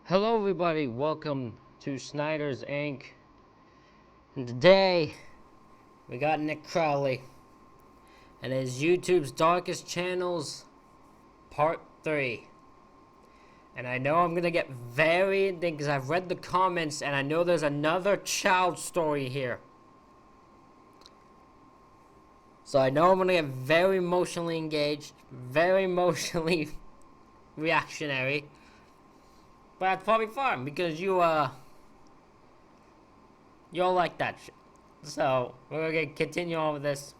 Hello everybody, welcome to Snyder's Inc. And today we got Nick Crowley and his YouTube's Darkest Channels Part 3. And I know I'm gonna get very indignant because I've read the comments and I know there's another child story here. So I know I'm gonna get very emotionally engaged, very emotionally reactionary. But that's probably fine because you all like that shit. So we're gonna continue on with this.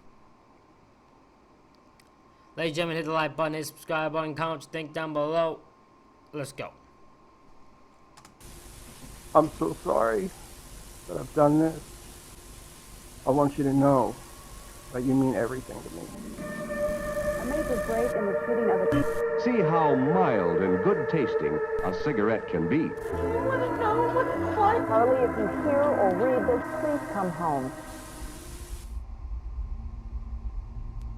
Ladies and gentlemen, hit the like button, hit the subscribe button, comment what you think down below. Let's go. I'm so sorry that I've done this. I want you to know that you mean everything to me. A major break in the shooting of a... See how mild and good tasting a cigarette can be. I want to know what it's like. Harley, if you hear or read this, please come home.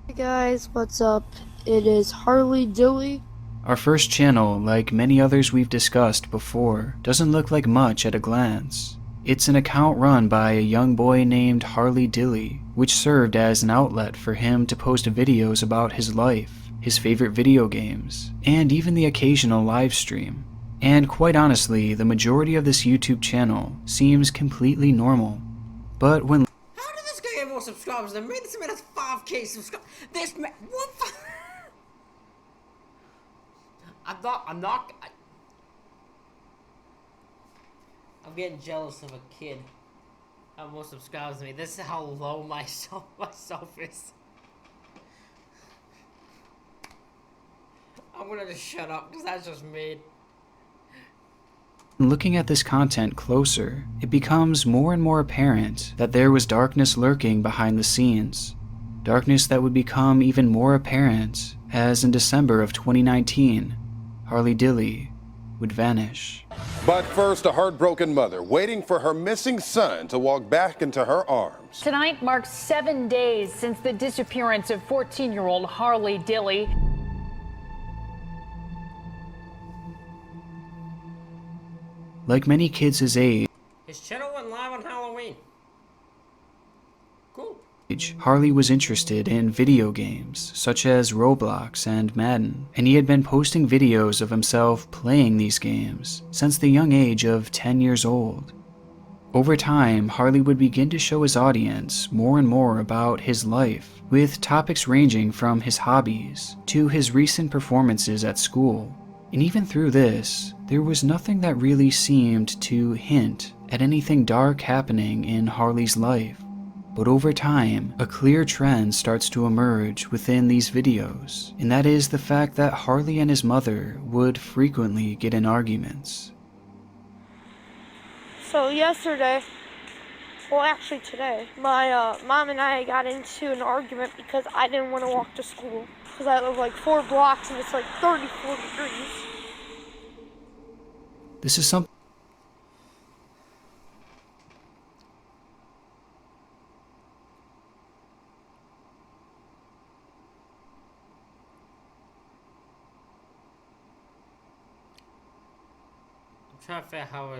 Hey guys, what's up? It is Harley Dilly. Our first channel, like many others we've discussed before, doesn't look like much at a glance. It's an account run by a young boy named Harley Dilly, which served as an outlet for him to post videos about his life, his favorite video games, and even the occasional live stream. And quite honestly, the majority of this YouTube channel seems completely normal. But when How did this guy get more subscribers than me? This man has 5K subscribers. This man, what? I'm getting jealous of a kid. Have more subscribers than me. This is how low myself is. I'm gonna just shut up because that's just me. looking at this content closer, it becomes more and more apparent that there was darkness lurking behind the scenes. Darkness that would become even more apparent as in December of 2019, Harley Dilly would vanish. But first, a heartbroken mother waiting for her missing son to walk back into her arms. Tonight marks 7 days since the disappearance of 14-year-old Harley Dilly. Like many kids his age, His channel went live on Halloween. Cool. Harley was interested in video games such as Roblox and Madden, and he had been posting videos of himself playing these games since the young age of 10 years old. Over time, Harley would begin to show his audience more and more about his life, with topics ranging from his hobbies to his recent performances at school. And even through this, there was nothing that really seemed to hint at anything dark happening in Harley's life. But over time, a clear trend starts to emerge within these videos, and that is the fact that Harley and his mother would frequently get in arguments. So yesterday, well actually today, my mom and I got into an argument because I didn't want to walk to school. Because I live like 4 blocks and it's like 34 degrees. This is something I'm trying to figure out how I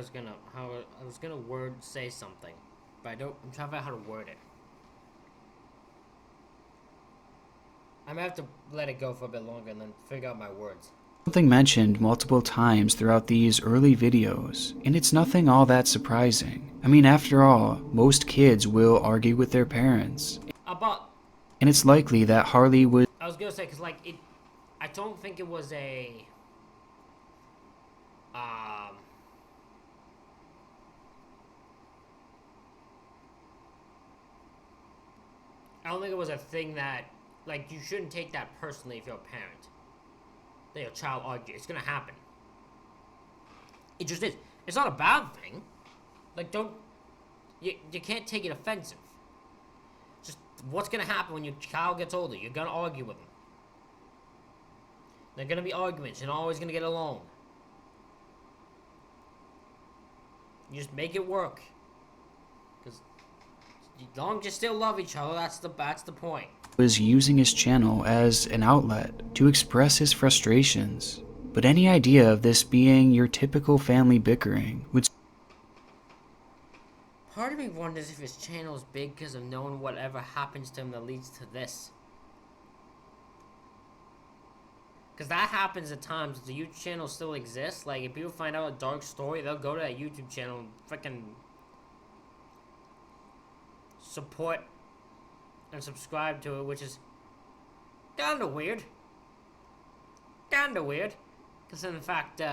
was gonna say something, but I'm trying to figure out how to word it. I'm gonna have to let it go for a bit longer and then figure out my words. Something mentioned multiple times throughout these early videos, and it's nothing all that surprising. I mean, after all, most kids will argue with their parents. And it's likely that Harley would... I was gonna say, cause like, I don't think it was a... I don't think it was a thing that, like, you shouldn't take that personally if you're a parent. That your child argues. It's gonna happen. It just is. It's not a bad thing. Like, you can't take it offensive. Just, what's gonna happen when your child gets older? You're gonna argue with them. They're gonna be arguments. You're not always gonna get along. You just make it work. Because as long as you still love each other, that's the point. was using his channel as an outlet to express his frustrations, But any idea of this being your typical family bickering would... Part of me wonders if his channel is big because of knowing whatever happens to him that leads to this. Because that happens at times. The YouTube channel still exists. Like, if people find out a dark story, they'll go to that YouTube channel and freaking support and subscribe to it, which is kinda weird. Kinda weird. Because in fact, you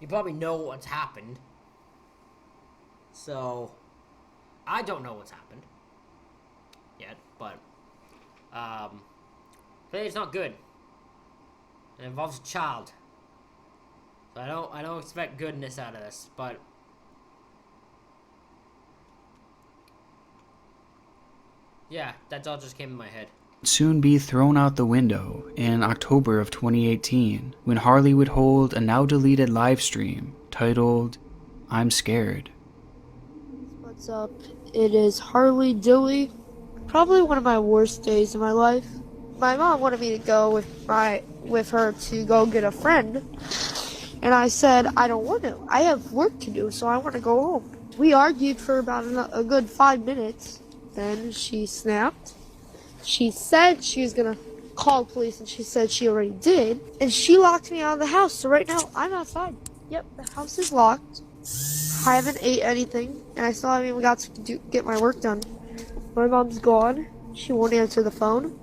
probably know what's happened. So, I don't know what's happened yet, but clearly it's not good. It involves a child. So I don't expect goodness out of this, but yeah, that all just came in my head. Soon be thrown out the window in October of 2018 when Harley would hold a now deleted live stream titled I'm Scared. What's up? It is Harley Dewey. Probably one of my worst days of my life. My mom wanted me to go with her to go get a friend, and I said I don't want to. I have work to do, so I want to go home. We argued for about a good 5 minutes. Then she snapped. She said she was gonna call police, and she said she already did. And she locked me out of the house. So right now I'm outside. Yep, the house is locked. I haven't ate anything, and I still haven't even got to get my work done. My mom's gone. She won't answer the phone.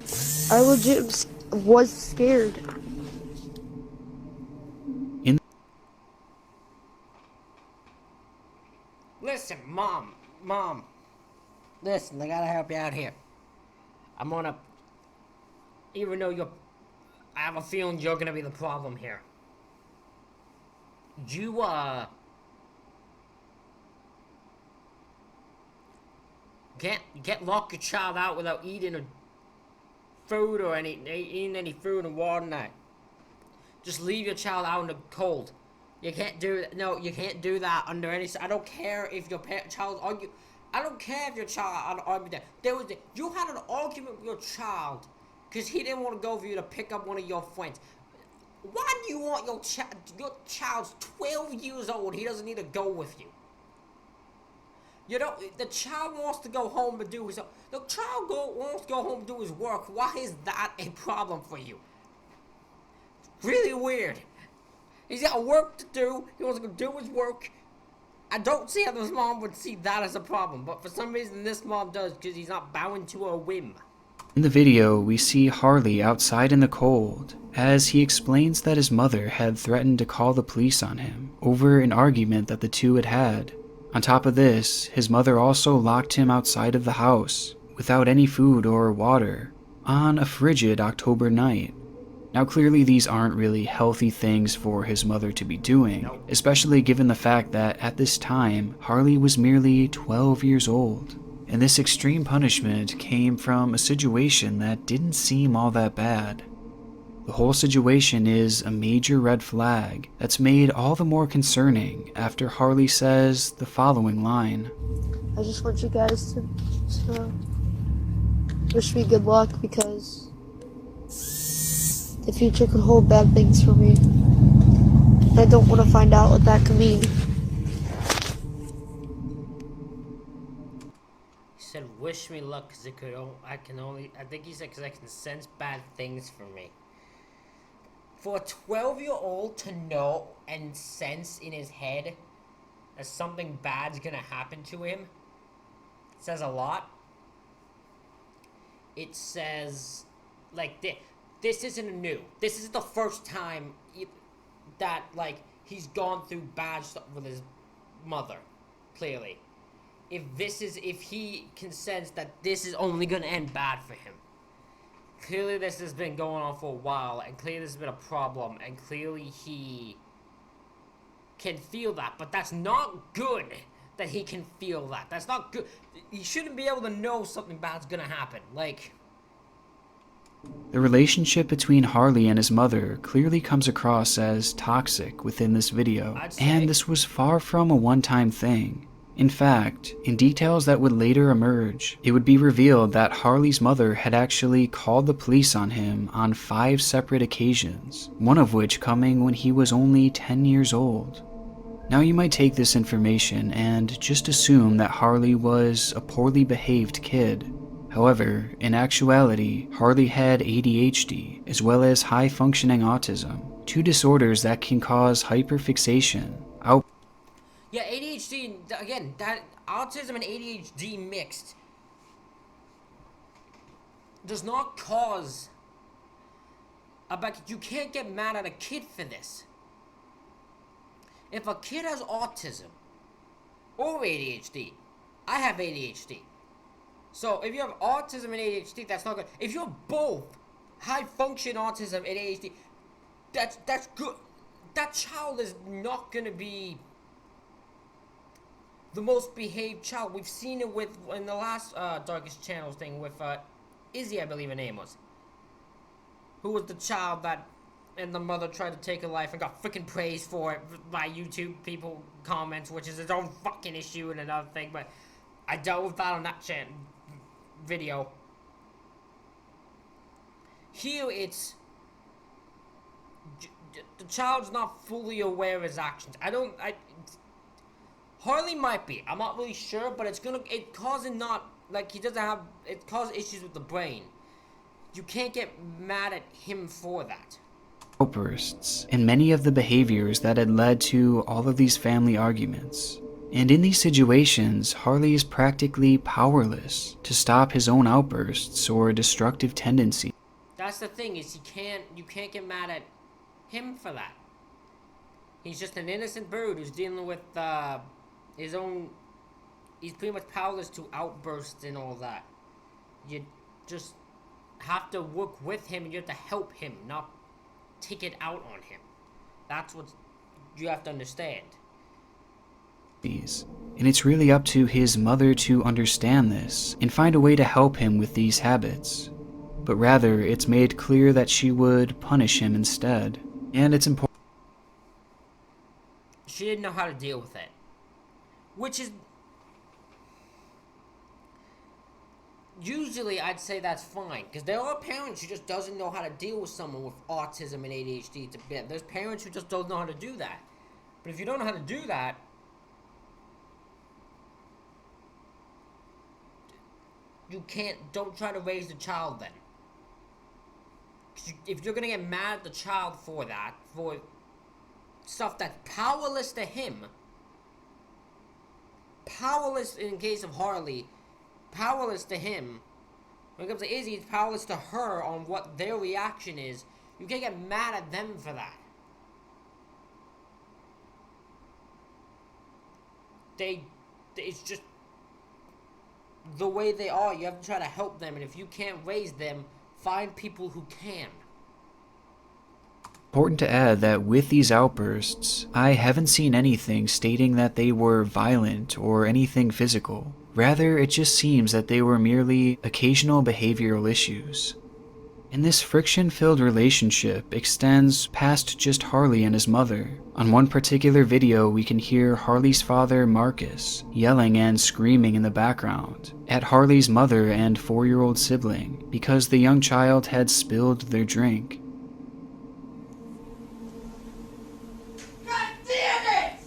I legit was scared. Listen, Mom. Listen, I gotta help you out here. I'm gonna... Even though I have a feeling you're gonna be the problem here. You can't lock your child out without eating food or eating any food and water night. Just leave your child out in the cold. You can't do that. No, you can't do that under any... I don't care if your child argue... I don't care if your child had an argument. You had an argument with your child because he didn't want to go for you to pick up one of your friends. Why do you want your child's 12 years old? He doesn't need to go with you. You know, the child wants to go home and do his... The child wants to go home and do his work. Why is that a problem for you? It's really weird. He's got work to do. He wants to go do his work. I don't see how this mom would see that as a problem, but for some reason this mom does, because he's not bowing to her whim. In the video, we see Harley outside in the cold as he explains that his mother had threatened to call the police on him over an argument that the two had had. On top of this, his mother also locked him outside of the house without any food or water on a frigid October night. Now clearly these aren't really healthy things for his mother to be doing, especially given the fact that at this time, Harley was merely 12 years old. And this extreme punishment came from a situation that didn't seem all that bad. The whole situation is a major red flag that's made all the more concerning after Harley says the following line. I just want you guys to wish me good luck because the future could hold bad things for me. I don't want to find out what that could mean. He said, wish me luck because I think he said because I can sense bad things for me. For a 12-year-old to know and sense in his head that something bad's gonna happen to him says a lot. It says, like, this isn't new. This is the first time that, like, he's gone through bad stuff with his mother, clearly. If he can sense that this is only gonna end bad for him. Clearly this has been going on for a while, and clearly this has been a problem, and clearly he can feel that, but that's not good that he can feel that. That's not good. He shouldn't be able to know something bad's gonna happen. Like... The relationship between Harley and his mother clearly comes across as toxic within this video, and this was far from a one-time thing. In fact, in details that would later emerge, it would be revealed that Harley's mother had actually called the police on him on 5 separate occasions, one of which coming when he was only 10 years old. Now you might take this information and just assume that Harley was a poorly behaved kid. However, in actuality, Harley had ADHD as well as high-functioning autism, 2 disorders that can cause hyperfixation, Yeah, ADHD, again, that autism and ADHD mixed does not cause you can't get mad at a kid for this. If a kid has autism or ADHD, I have ADHD. So if you have autism and ADHD, that's not good. If you're both high function autism and ADHD, that's good. That child is not gonna be the most behaved child. We've seen it in the last Darkest Channels thing with Izzy, I believe her name was, who was the child that and the mother tried to take her life and got freaking praised for it by YouTube people comments, which is its own fucking issue and another thing. But I dealt with that on that video. Here it's the child's not fully aware of his actions. Harley might be. I'm not really sure, but it causes it causes issues with the brain. You can't get mad at him for that. Outbursts, and many of the behaviors that had led to all of these family arguments. And in these situations, Harley is practically powerless to stop his own outbursts or destructive tendencies. That's the thing, is you can't get mad at him for that. He's just an innocent bird who's dealing with his own. He's pretty much powerless to outbursts and all that. You just have to work with him and you have to help him, not take it out on him. That's what you have to understand. And it's really up to his mother to understand this and find a way to help him with these habits. But rather, it's made clear that she would punish him instead. And it's important. She didn't know how to deal with it. Which is... Usually, I'd say that's fine. Because there are parents who just doesn't know how to deal with someone with autism and ADHD. There's parents who just don't know how to do that. But if you don't know how to do that... don't try to raise the child then. If you're gonna get mad at the child for that, for stuff that's powerless to him, powerless in case of Harley, powerless to him, when it comes to Izzy, it's powerless to her on what their reaction is, you can't get mad at them for that. It's just the way they are. You have to try to help them, and if you can't raise them, find people who can. Important to add that with these outbursts, I haven't seen anything stating that they were violent or anything physical. Rather, it just seems that they were merely occasional behavioral issues. And this friction-filled relationship extends past just Harley and his mother. On one particular video, we can hear Harley's father, Marcus, yelling and screaming in the background at Harley's mother and 4-year-old sibling because the young child had spilled their drink. God damn it!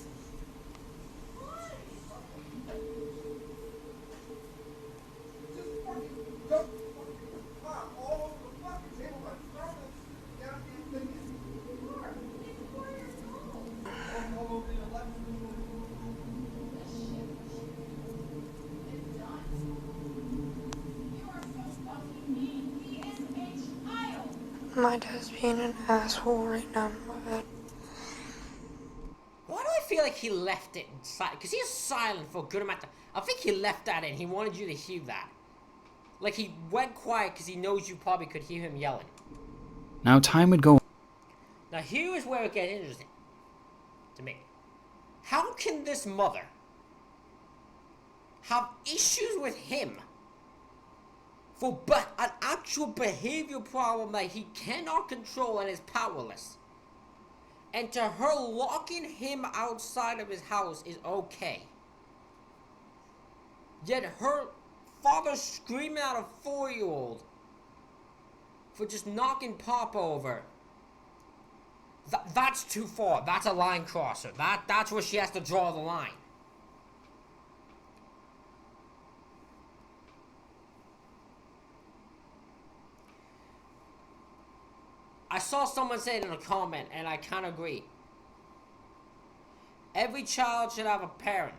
My dad's being an asshole right now in my bed. Why do I feel like he left it silent? Because he's silent for a good amount of time. I think he left that in. He wanted you to hear that. Like, he went quiet because he knows you probably could hear him yelling. Now time would go. Now here is where it gets interesting to me. How can this mother have issues with him for an actual behavior problem that he cannot control and is powerless, and to her locking him outside of his house is okay? Yet her father screaming at a 4-year-old for just knocking Papa over. That's too far. That's a line crosser. That's where she has to draw the line. I saw someone say it in a comment, and I kind of agree. Every child should have a parent.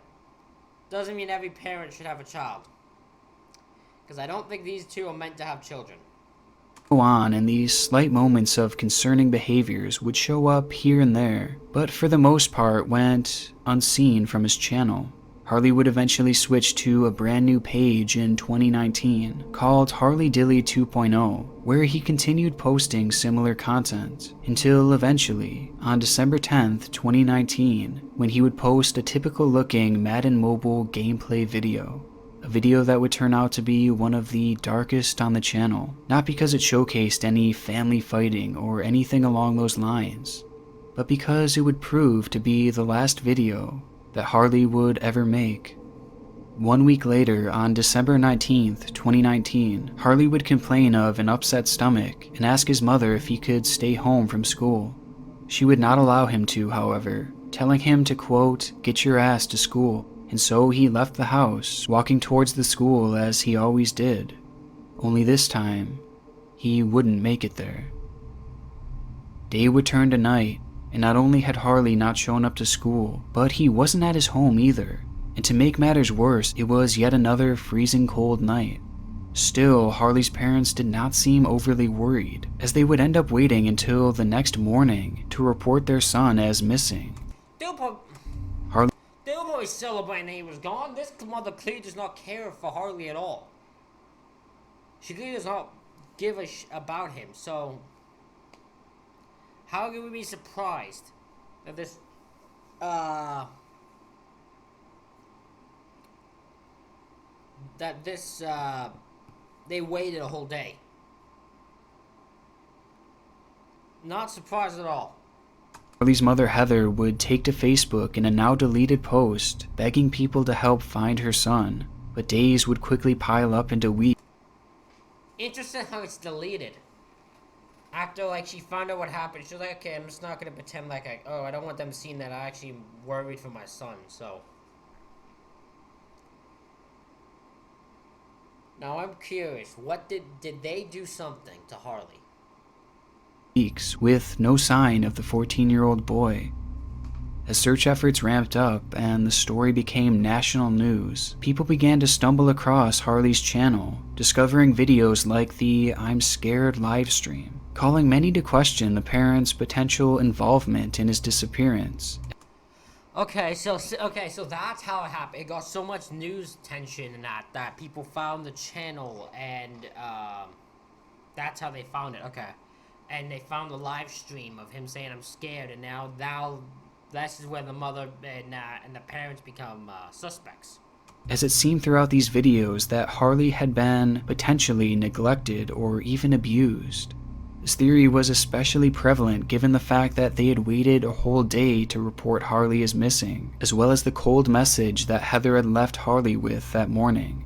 Doesn't mean every parent should have a child. Because I don't think these two are meant to have children. Go on, and these slight moments of concerning behaviors would show up here and there, but for the most part went unseen from his channel. Harley would eventually switch to a brand new page in 2019 called Harley Dilly 2.0, where he continued posting similar content until eventually, on December 10th, 2019, when he would post a typical looking Madden Mobile gameplay video. A video that would turn out to be one of the darkest on the channel, not because it showcased any family fighting or anything along those lines, but because it would prove to be the last video that Harley would ever make. 1 week later, on December 19th, 2019, Harley would complain of an upset stomach and ask his mother if he could stay home from school. She would not allow him to, however, telling him to, quote, "get your ass to school," and so he left the house, walking towards the school as he always did. Only this time, he wouldn't make it there. Day would turn to night, and not only had Harley not shown up to school, but he wasn't at his home either. And to make matters worse, it was yet another freezing cold night. Still, Harley's parents did not seem overly worried, as they would end up waiting until the next morning to report their son as missing. They were probably celebrating that he was gone. This mother clearly does not care for Harley at all. She clearly does not give a about him, so how can we be surprised that they waited a whole day? Not surprised at all. Harley's mother Heather would take to Facebook in a now deleted post begging people to help find her son, but days would quickly pile up into weeks. Interesting how it's deleted. After, like, she found out what happened, she was like, okay, I'm just not going to pretend like I don't want them seeing that I actually worried for my son, so. Now, I'm curious, what did they do something to Harley? Weeks with no sign of the 14-year-old boy. As search efforts ramped up and the story became national news, people began to stumble across Harley's channel, discovering videos like the I'm Scared livestream, calling many to question the parents' potential involvement in his disappearance. Okay, so that's how it happened. It got so much news tension in that people found the channel, and that's how they found it. Okay, and they found the live stream of him saying I'm scared, and now this is where the mother and the parents become suspects. As it seemed throughout these videos that Harley had been potentially neglected or even abused. This theory was especially prevalent given the fact that they had waited a whole day to report Harley as missing, as well as the cold message that Heather had left Harley with that morning.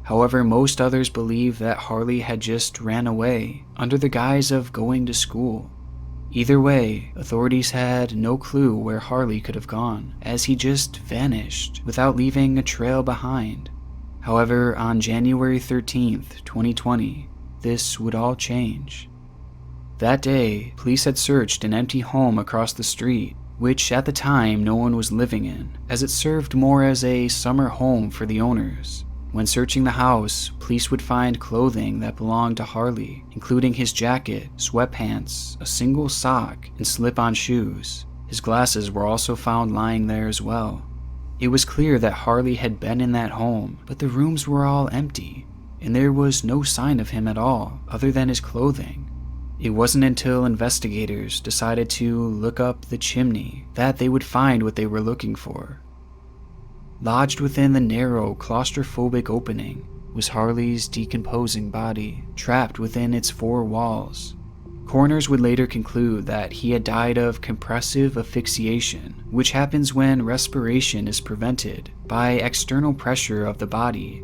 However, most others believe that Harley had just ran away under the guise of going to school. Either way, authorities had no clue where Harley could have gone, as he just vanished without leaving a trail behind. However, on January 13th, 2020, this would all change. That day, police had searched an empty home across the street, which at the time no one was living in, as it served more as a summer home for the owners. When searching the house, police would find clothing that belonged to Harley, including his jacket, sweatpants, a single sock, and slip-on shoes. His glasses were also found lying there as well. It was clear that Harley had been in that home, but the rooms were all empty, and there was no sign of him at all, other than his clothing. It wasn't until investigators decided to look up the chimney that they would find what they were looking for. Lodged within the narrow, claustrophobic opening was Harley's decomposing body, trapped within its four walls. Coroners would later conclude that he had died of compressive asphyxiation, which happens when respiration is prevented by external pressure of the body.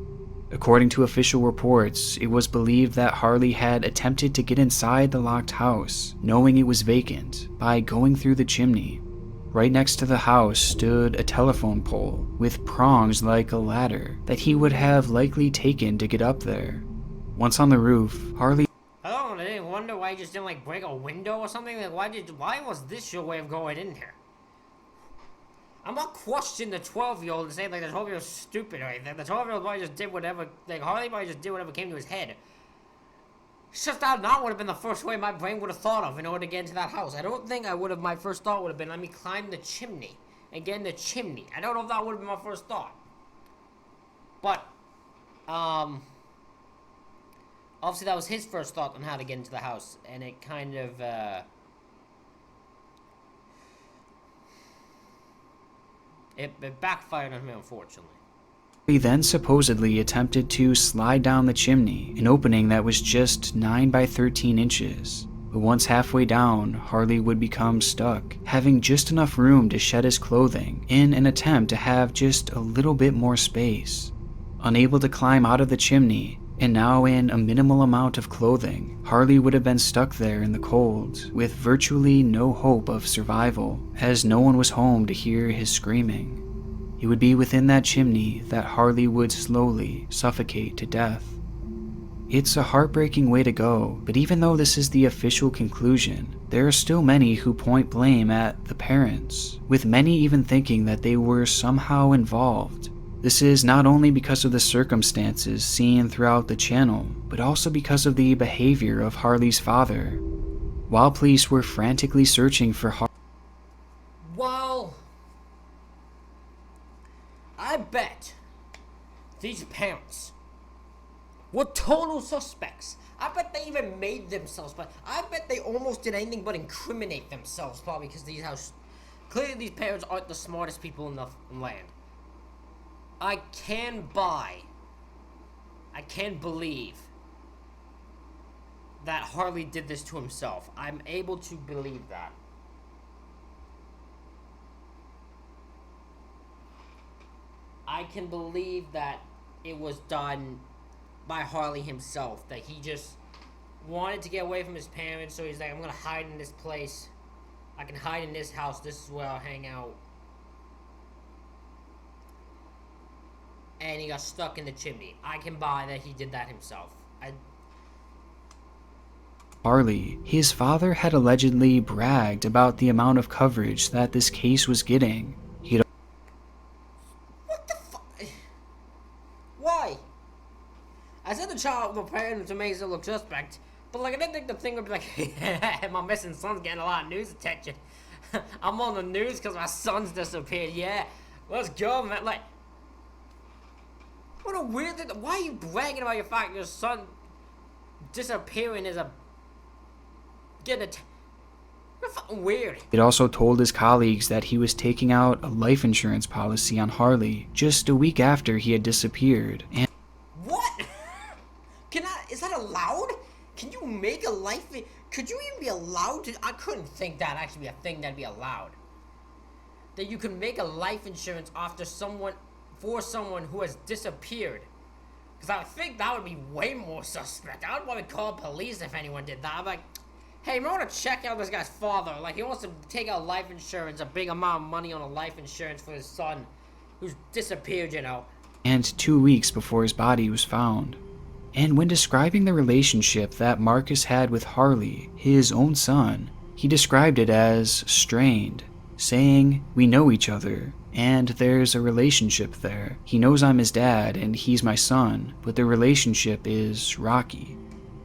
According to official reports, it was believed that Harley had attempted to get inside the locked house, knowing it was vacant, by going through the chimney. Right next to the house stood a telephone pole with prongs like a ladder that he would have likely taken to get up there. Once on the roof, Harley I didn't wonder why you just didn't like break a window or something. Like why was this your way of going in here? I'm not questioning the 12-year-old and saying like the 12-year-old's stupid or anything. The 12-year-old boy just did whatever, like Harley boy just did whatever came to his head. It's just that not would have been the first way my brain would have thought of in order to get into that house. I don't think I would have, my first thought would have been let me climb the chimney and get in the chimney. I don't know if that would have been my first thought. But, obviously that was his first thought on how to get into the house, and it kind of, it backfired on me, unfortunately. He then supposedly attempted to slide down the chimney, an opening that was just 9 by 13 inches. But once halfway down, Harley would become stuck, having just enough room to shed his clothing in an attempt to have just a little bit more space. Unable to climb out of the chimney, and now in a minimal amount of clothing, Harley would have been stuck there in the cold, with virtually no hope of survival, as no one was home to hear his screaming. It would be within that chimney that Harley would slowly suffocate to death. It's a heartbreaking way to go, but even though this is the official conclusion, there are still many who point blame at the parents, with many even thinking that they were somehow involved. This is not only because of the circumstances seen throughout the channel, but also because of the behavior of Harley's father. While police were frantically searching for Well, I bet these parents were total suspects. I bet they even made themselves, but I bet they almost did anything but incriminate themselves, probably because clearly these parents aren't the smartest people in the land. I can believe that Harley did this to himself. I'm able to believe that. I can believe that it was done by Harley himself, that he just wanted to get away from his parents, so he's like, I'm gonna hide in this place. I can hide in this house, this is where I'll hang out. And he got stuck in the chimney. I can buy that he did that himself. Harley, his father had allegedly bragged about the amount of coverage that this case was getting. What the fuck? Why? I said the child prepared him to make it look suspect, but like I didn't think the thing would be like, hey, my missing son's getting a lot of news attention. I'm on the news because my son's disappeared. Yeah, let's go, man. Like, what a weird thing. Why are you bragging about your fact your son disappearing is a fucking weird. It also told his colleagues that he was taking out a life insurance policy on Harley just a week after he had disappeared. And what? Is that allowed? Can you make a life? Could you even be allowed to? I couldn't think that actually be a thing that'd be allowed. That you could make a life insurance for someone who has disappeared. Because I think that would be way more suspect. I would want to call police if anyone did that. I'm like, hey, I want to check out this guy's father. Like, he wants to take out life insurance, a big amount of money on a life insurance for his son who's disappeared, you know. And 2 weeks before his body was found. And when describing the relationship that Marcus had with Harley, his own son, he described it as strained, saying, "We know each other, and there's a relationship there. He knows I'm his dad, and he's my son, but the relationship is rocky."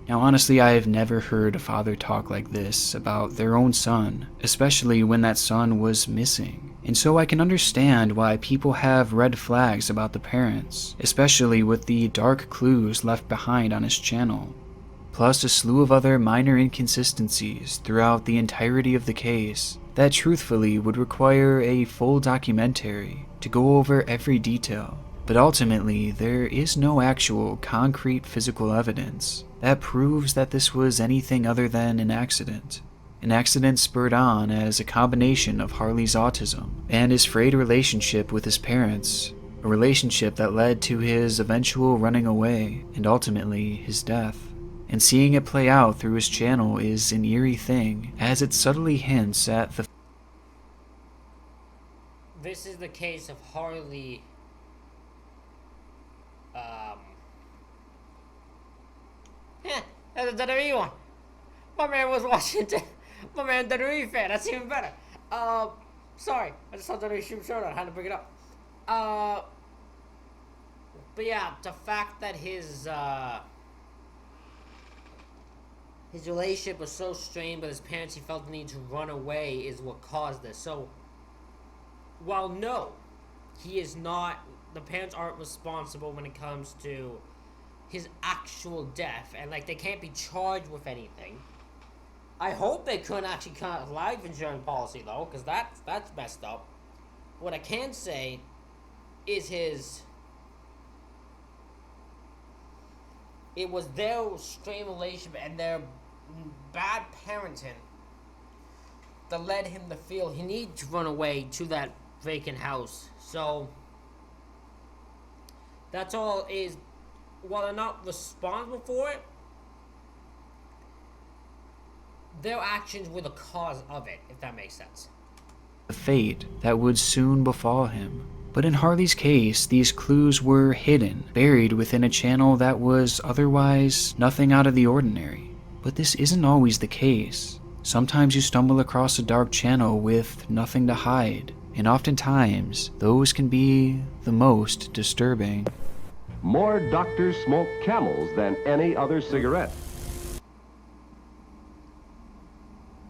Now honestly, I have never heard a father talk like this about their own son, especially when that son was missing. And so I can understand why people have red flags about the parents, especially with the dark clues left behind on his channel. Plus a slew of other minor inconsistencies throughout the entirety of the case that truthfully would require a full documentary to go over every detail. But ultimately, there is no actual concrete physical evidence that proves that this was anything other than an accident. An accident spurred on as a combination of Harley's autism and his frayed relationship with his parents, a relationship that led to his eventual running away and ultimately his death. And seeing it play out through his channel is an eerie thing, as it subtly hints at the This is the case of Harley. That's a WWE one. My man was watching. My man WWE fan. That's even better. Sorry, I just saw WWE shoot shirt on. I had to bring it up. But yeah, the fact that his relationship was so strained with his parents, he felt the need to run away, is what caused this. So, while no, he is not. The parents aren't responsible when it comes to his actual death, and like they can't be charged with anything. I hope they couldn't actually cut a life insurance policy though, because that's messed up. What I can say is it was their strained relationship and their bad parenting that led him to feel he needed to run away to that vacant house. So that's all is. While they're not responsible for it, their actions were the cause of it, if that makes sense. fate that would soon befall him. But in Harley's case, these clues were hidden, buried within a channel that was otherwise nothing out of the ordinary. But this isn't always the case. Sometimes you stumble across a dark channel with nothing to hide, and oftentimes those can be the most disturbing. More doctors smoke Camels than any other cigarette.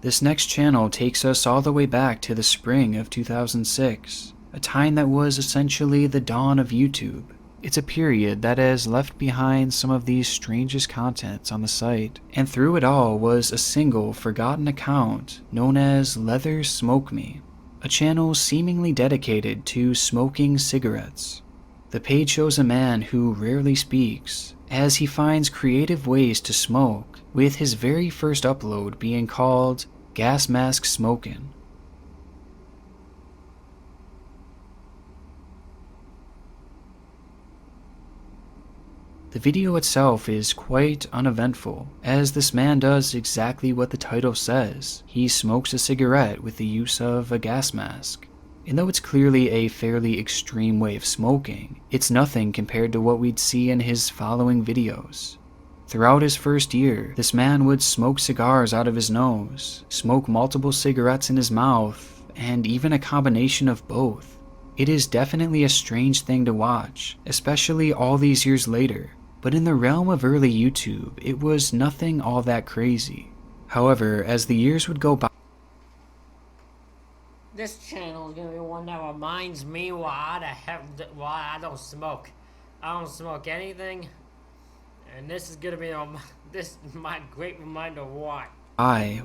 This next channel takes us all the way back to the spring of 2006, a time that was essentially the dawn of YouTube. It's a period that has left behind some of the strangest contents on the site, and through it all was a single forgotten account known as Leather Smoke Me, a channel seemingly dedicated to smoking cigarettes. The page shows a man who rarely speaks, as he finds creative ways to smoke, with his very first upload being called Gas Mask Smokin'. The video itself is quite uneventful, as this man does exactly what the title says. He smokes a cigarette with the use of a gas mask. And though it's clearly a fairly extreme way of smoking, it's nothing compared to what we'd see in his following videos. Throughout his first year, this man would smoke cigars out of his nose, smoke multiple cigarettes in his mouth, and even a combination of both. It is definitely a strange thing to watch, especially all these years later, but in the realm of early YouTube, it was nothing all that crazy. However, as the years would go by, This channel is gonna be one that reminds me why I don't smoke. I don't smoke anything, and this is gonna be my great reminder of why.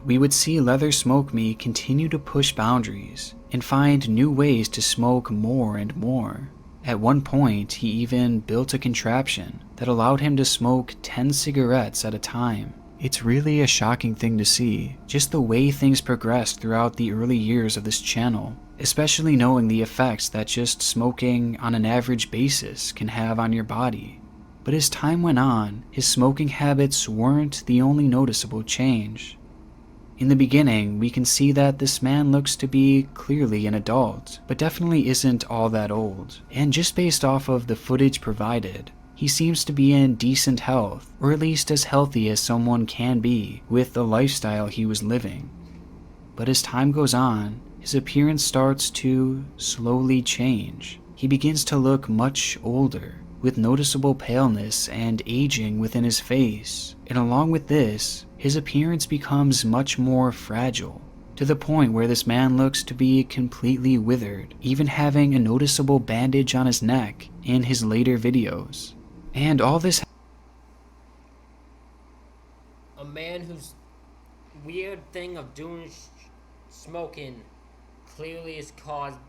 we would see Leather Smoke Me continue to push boundaries and find new ways to smoke more and more. At one point, he even built a contraption that allowed him to smoke 10 cigarettes at a time. It's really a shocking thing to see, just the way things progressed throughout the early years of this channel, especially knowing the effects that just smoking on an average basis can have on your body. But as time went on, his smoking habits weren't the only noticeable change. In the beginning, we can see that this man looks to be clearly an adult, but definitely isn't all that old, and just based off of the footage provided, he seems to be in decent health, or at least as healthy as someone can be with the lifestyle he was living. But as time goes on, his appearance starts to slowly change. He begins to look much older, with noticeable paleness and aging within his face, and along with this, his appearance becomes much more fragile, to the point where this man looks to be completely withered, even having a noticeable bandage on his neck in his later videos. And all this, A man whose weird thing of doing smoking clearly has caused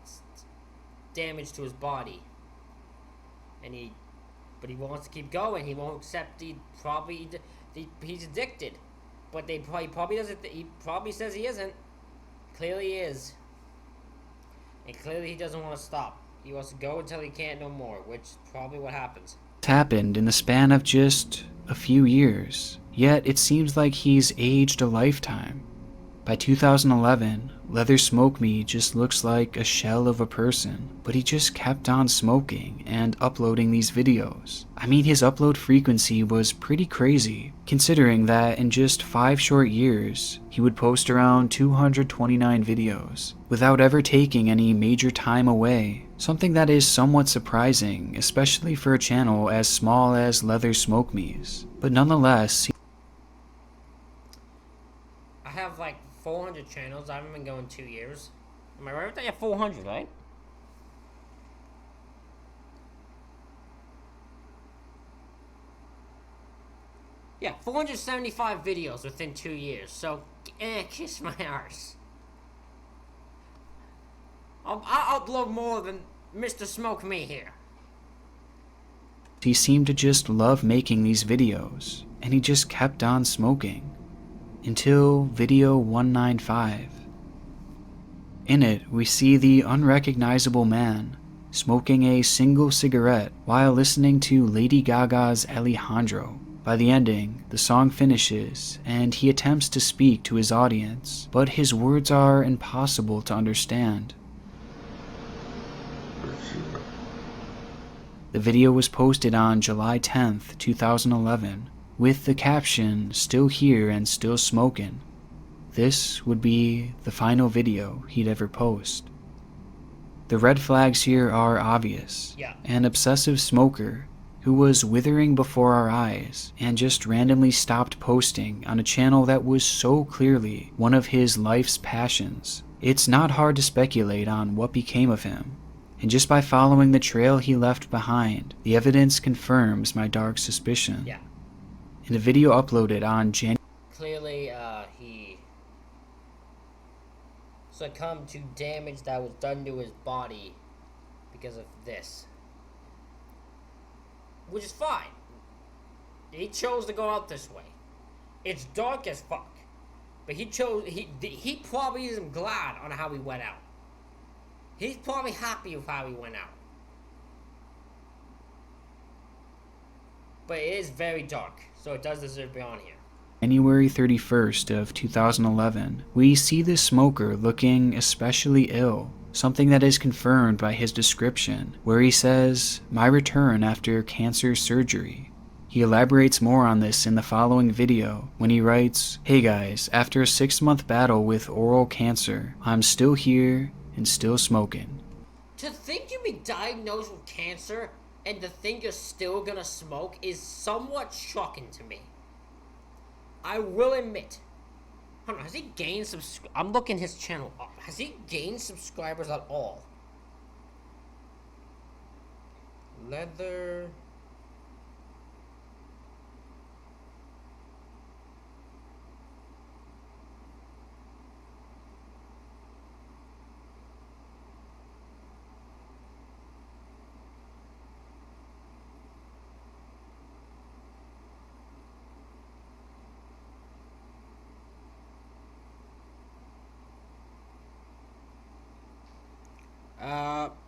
damage to his body, and but he wants to keep going. He won't accept he's addicted, but he probably doesn't. He probably says he isn't. Clearly he is, and clearly he doesn't want to stop. He wants to go until he can't no more, which is probably what happens. It's happened in the span of just a few years, yet it seems like he's aged a lifetime. By 2011, Leather Smoke Me just looks like a shell of a person, but he just kept on smoking and uploading these videos. I mean, his upload frequency was pretty crazy, considering that in just 5 short years, he would post around 229 videos, without ever taking any major time away, something that is somewhat surprising, especially for a channel as small as Leather Smoke Me's. But nonetheless, I have like 400 channels. I haven't been going 2 years. Am I right with that? Yeah, 400, right? Yeah, 475 videos within 2 years. So, kiss my arse. I'll upload more than Mr. Smoke Me here. he seemed to just love making these videos, and he just kept on smoking. Until video 195. In it, we see the unrecognizable man smoking a single cigarette while listening to Lady Gaga's Alejandro. By the ending, the song finishes, and he attempts to speak to his audience, but his words are impossible to understand. The video was posted on July 10th, 2011, with the caption, "Still here and still smoking." This would be the final video he'd ever post. The red flags here are obvious. Yeah. An obsessive smoker who was withering before our eyes and just randomly stopped posting on a channel that was so clearly one of his life's passions. It's not hard to speculate on what became of him. And just by following the trail he left behind, the evidence confirms my dark suspicion. Yeah. In a video uploaded on Clearly, he succumbed to damage that was done to his body because of this. Which is fine. He chose to go out this way. It's dark as fuck. But he probably isn't glad on how he went out. He's probably happy with how he went out. But it is very dark, so it does deserve to be on here. January 31st of 2011, we see this smoker looking especially ill, something that is confirmed by his description, where he says, "My return after cancer surgery." He elaborates more on this in the following video when he writes, "Hey guys, after a 6-month battle with oral cancer, I'm still here and still smoking." To think you've been diagnosed with cancer and to think you're still gonna smoke is somewhat shocking to me. I will admit. Hold on, has he gained I'm looking his channel up. Has he gained subscribers at all? Leather.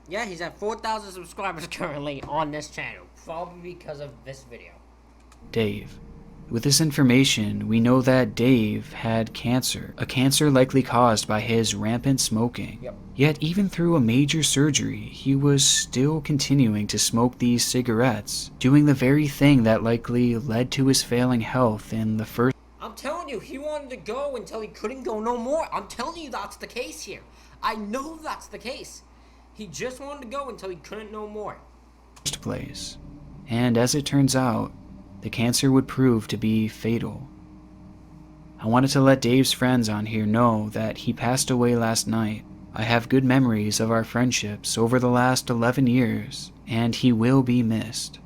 Yeah, he's at 4,000 subscribers currently on this channel, probably because of this video. Dave. With this information, we know that Dave had cancer, a cancer likely caused by his rampant smoking. Yep. Yet even through a major surgery, he was still continuing to smoke these cigarettes, doing the very thing that likely led to his failing health in the first. I'm telling you, he wanted to go until he couldn't go no more. I'm telling you that's the case here. I know that's the case. He just wanted to go until he couldn't no more. First place. And as it turns out, the cancer would prove to be fatal. I wanted to let Dave's friends on here know that he passed away last night. I have good memories of our friendships over the last 11 years, and he will be missed.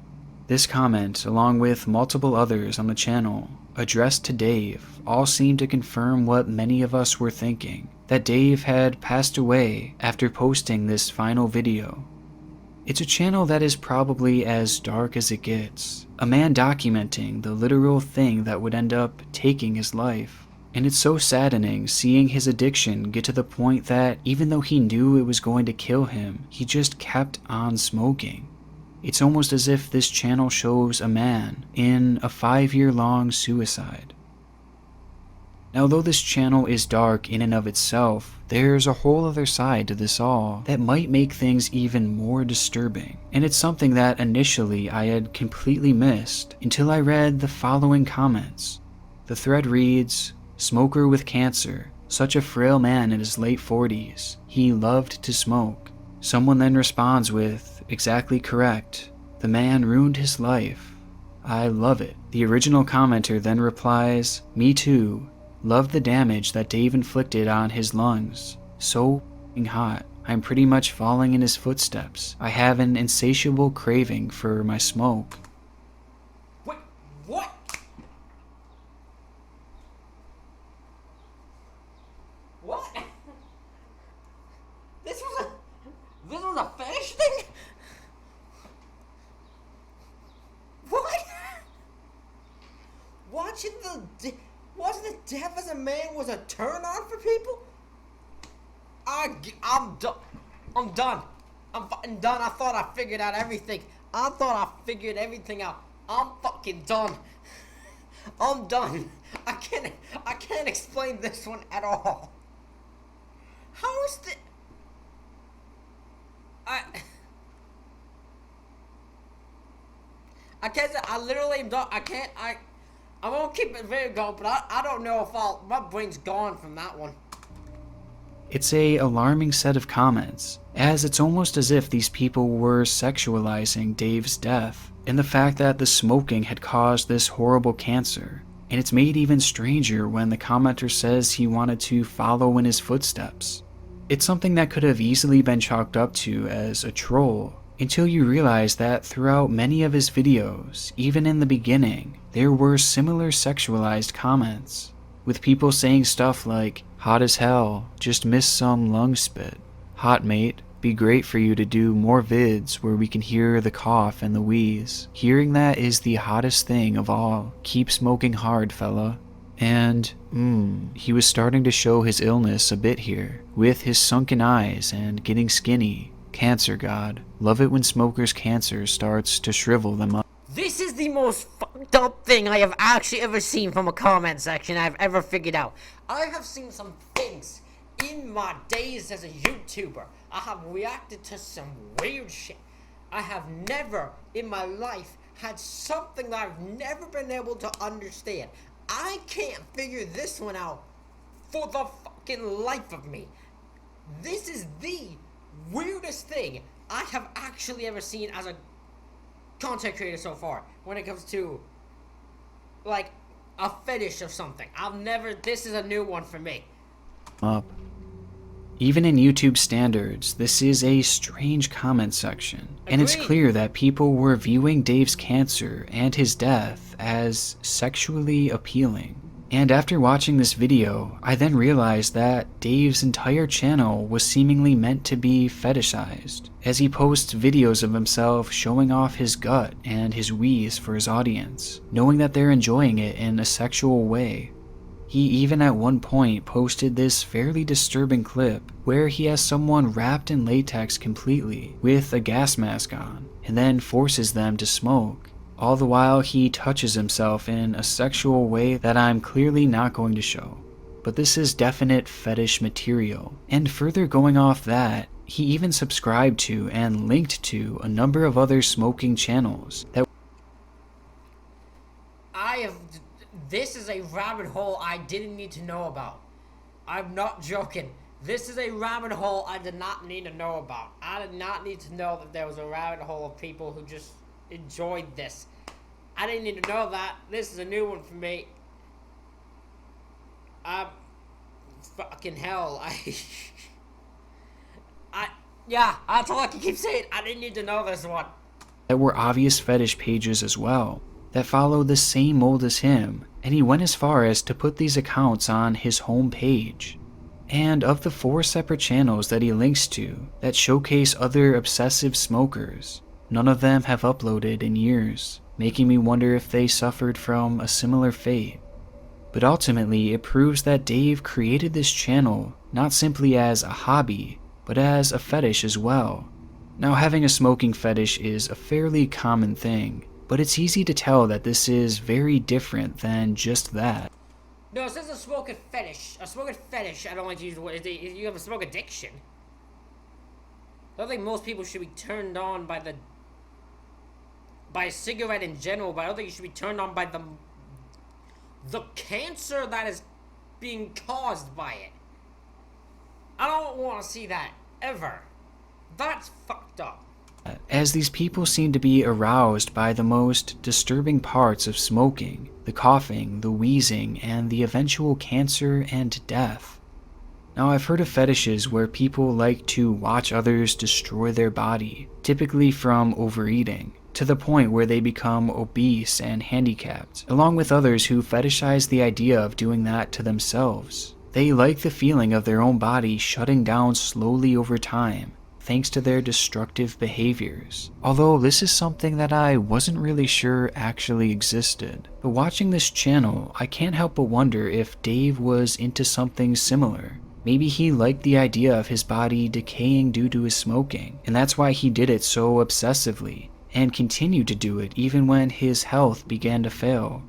This comment, along with multiple others on the channel, addressed to Dave, all seem to confirm what many of us were thinking, that Dave had passed away after posting this final video. It's a channel that is probably as dark as it gets. A man documenting the literal thing that would end up taking his life. And it's so saddening seeing his addiction get to the point that even though he knew it was going to kill him, he just kept on smoking. It's almost as if this channel shows a man in a 5-year-long suicide. Now, though this channel is dark in and of itself, there's a whole other side to this all that might make things even more disturbing. And it's something that initially I had completely missed until I read the following comments. The thread reads, "Smoker with cancer, such a frail man in his late 40s. He loved to smoke." Someone then responds with, "Exactly correct. The man ruined his life. I love it." The original commenter then replies, "Me too. Love the damage that Dave inflicted on his lungs. So f***ing hot. I'm pretty much following in his footsteps. I have an insatiable craving for my smoke." Wait, what? What? This was a fetish thing? What? Watching wasn't the death as a man was a turn on for people? I'm done. I'm done. I'm fucking done. I thought I figured out everything. I thought I figured everything out. I'm fucking done. I'm done. I can't explain this one at all. How is the... I can't say, I literally am done. I won't keep it very going, but I don't know if my brain's gone from that one. It's a alarming set of comments, as it's almost as if these people were sexualizing Dave's death, and the fact that the smoking had caused this horrible cancer. And it's made even stranger when the commenter says he wanted to follow in his footsteps. It's something that could have easily been chalked up to as a troll, until you realize that throughout many of his videos, even in the beginning, there were similar sexualized comments, with people saying stuff like, "Hot as hell, just missed some lung spit. Hot mate, be great for you to do more vids where we can hear the cough and the wheeze. Hearing that is the hottest thing of all. Keep smoking hard, fella." And, he was starting to show his illness a bit here, with his sunken eyes and getting skinny. Cancer god. Love it when smokers' cancer starts to shrivel them up. This is the most fucked up thing I have actually ever seen from a comment section I've ever figured out. I have seen some things in my days as a YouTuber. I have reacted to some weird shit. I have never in my life had something that I've never been able to understand. I can't figure this one out for the fucking life of me. This is the weirdest thing I have actually ever seen as a content creator so far when it comes to like a fetish of something. This is a new one for me. Even in YouTube standards, this is a strange comment section, and it's Agreed. clear that people were viewing Dave's cancer and his death as sexually appealing. And after watching this video, I then realized that Dave's entire channel was seemingly meant to be fetishized, as he posts videos of himself showing off his gut and his wheeze for his audience, knowing that they're enjoying it in a sexual way. He even at one point posted this fairly disturbing clip where he has someone wrapped in latex completely with a gas mask on, and then forces them to smoke. All the while he touches himself in a sexual way that I'm clearly not going to show. But this is definite fetish material. And further going off that, he even subscribed to and linked to a number of other smoking channels that This is a rabbit hole I didn't need to know about. I'm not joking. This is a rabbit hole I did not need to know about. I did not need to know that there was a rabbit hole of people who just enjoyed this. I didn't need to know that. This is a new one for me. Fucking hell. Yeah, that's all I can keep saying. I didn't need to know this one. that were obvious fetish pages as well, that followed the same mold as him, and he went as far as to put these accounts on his home page. And of the 4 separate channels that he links to that showcase other obsessive smokers, none of them have uploaded in years, making me wonder if they suffered from a similar fate. But ultimately, it proves that Dave created this channel not simply as a hobby, but as a fetish as well. Now, having a smoking fetish is a fairly common thing, but it's easy to tell that this is very different than just that. No, it says a smoking fetish. A smoking fetish, I don't like to use the word. You have a smoke addiction. I don't think most people should be turned on by a cigarette in general, but I don't think you should be turned on by the cancer that is being caused by it. I don't want to see that, ever. That's fucked up. As these people seem to be aroused by the most disturbing parts of smoking, the coughing, the wheezing, and the eventual cancer and death. Now, I've heard of fetishes where people like to watch others destroy their body, typically from overeating, to the point where they become obese and handicapped, along with others who fetishize the idea of doing that to themselves. They like the feeling of their own body shutting down slowly over time, thanks to their destructive behaviors. Although this is something that I wasn't really sure actually existed. But watching this channel, I can't help but wonder if Dave was into something similar. Maybe he liked the idea of his body decaying due to his smoking, and that's why he did it so obsessively, and continued to do it even when his health began to fail.